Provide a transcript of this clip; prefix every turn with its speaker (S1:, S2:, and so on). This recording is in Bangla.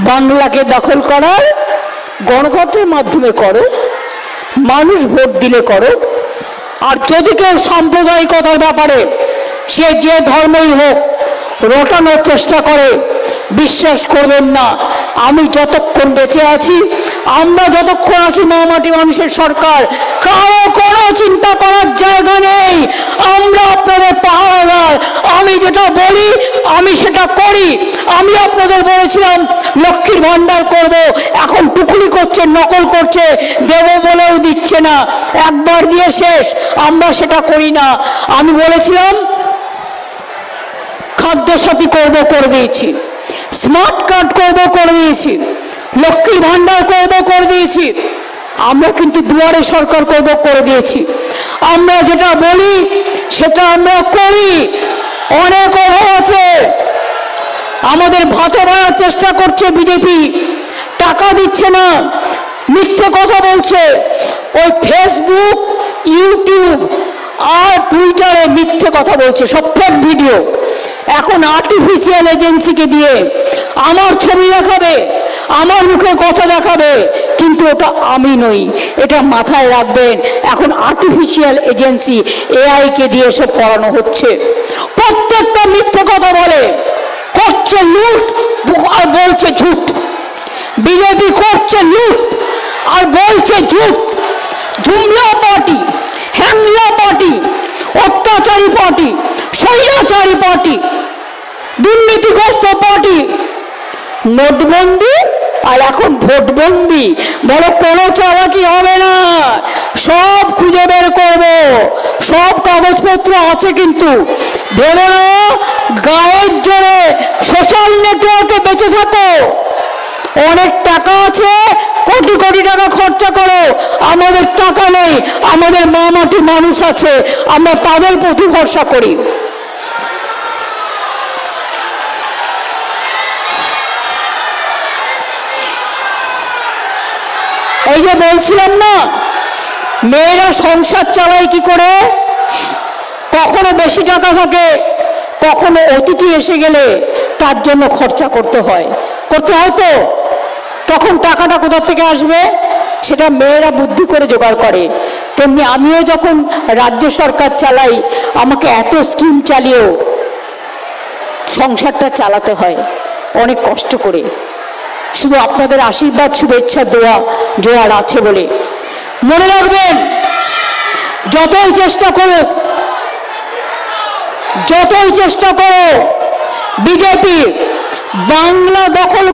S1: বাংলাকে দখল করার গণতন্ত্রের মাধ্যমে করো, মানুষ ভোট দিলে করো। আর যদি কেউ সাম্প্রদায়িকতার ব্যাপারে সে যে ধর্মই হোক রটানোর চেষ্টা করে, বিশ্বাস করবেন না, আমি যতক্ষণ বেঁচে আছি, আমরা যতক্ষণ আছি মহামাটি মানুষের সরকার, কারো কোনো চিন্তা করার জায়গা নেই। আমরা আপনাদের পাহারাদার। আমি যেটা বলি আমি সেটা করি। আমি আপনাদের বলেছিলাম লক্ষ্মীর ভান্ডার করব, এখন টুকুলি করছে, নকল করছে, দেব বলেও দিচ্ছে না, একবার দিয়ে শেষ। আমরা সেটা করি না। আমি বলেছিলাম খাদ্যসাথী করব, করে দিয়েছি। স্মার্ট কার্ড করব, করে দিয়েছি। লক্ষ্মীর ভান্ডার করব, করে দিয়েছি। আমরা কিন্তু দুয়ারে সরকার করব, করে দিয়েছি। আমরা যেটা বলি সেটা আমরা করি। অনেক অভাব আছে, আমাদের ভাতে ভাড়ার চেষ্টা করছে বিজেপি, টাকা দিচ্ছে না, মিথ্যে কথা বলছে। ওই ফেসবুক, ইউটিউব আর টুইটারে মিথ্যে কথা বলছে, সব ফেক ভিডিও। এখন আর্টিফিশিয়াল এজেন্সিকে দিয়ে আমার ছবি দেখাবে, আমার মুখে কথা দেখাবে, কিন্তু ওটা আমি নই, এটা মাথায় রাখবেন। এখন আর্টিফিশিয়াল এজেন্সি এআই কে দিয়ে সব করানো হচ্ছে। প্রত্যেকটা মিথ্যে কথা বলে, করছে লুট আর বলছে ঝুট। বিজেপি করছে লুট আর বলছে ঝুট। জুমলা পার্টি, হ্যাংলা পার্টি, অত্যাচারী পার্টি, স্বৈরাচারী পার্টি, দুর্নীতিগ্রস্ত পার্টি। নোটবন্দি আর এখন ভোটবন্দি, বলো কোনো চালাকি হবে না, সব খুঁজে বের করবো, সব কাগজপত্র আছে। কিন্তু ভেবো না গায়ের জোরে সোশ্যাল নেটওয়ার্কে বেঁচে থাকো, অনেক টাকা আছে, কোটি কোটি টাকা খরচা করো। আমাদের টাকা নেই, আমাদের মা মাটি মানুষ আছে, আমরা তাদের প্রতি ভরসা করি। এই যে বলছিলাম না, মেয়েরা সংসার চালায় কি করে, কখনো বেশি টাকা থাকে, কখনো অতিথি এসে গেলে তার জন্য খরচা করতে হয় তো। তখন টাকাটা কোথা থেকে আসবে, সেটা মেয়েরা বুদ্ধি করে জোগাড় করে। তেমনি আমিও যখন রাজ্য সরকার চালাই, আমাকে এত স্কিম চালিয়েও সংসারটা চালাতে হয় অনেক কষ্ট করে। শুধু আপনাদের আশীর্বাদ, শুভেচ্ছা, দোয়া জোয়ার আছে বলে। মনে রাখবেন, যতই চেষ্টা করো বিজেপি বাংলা দখল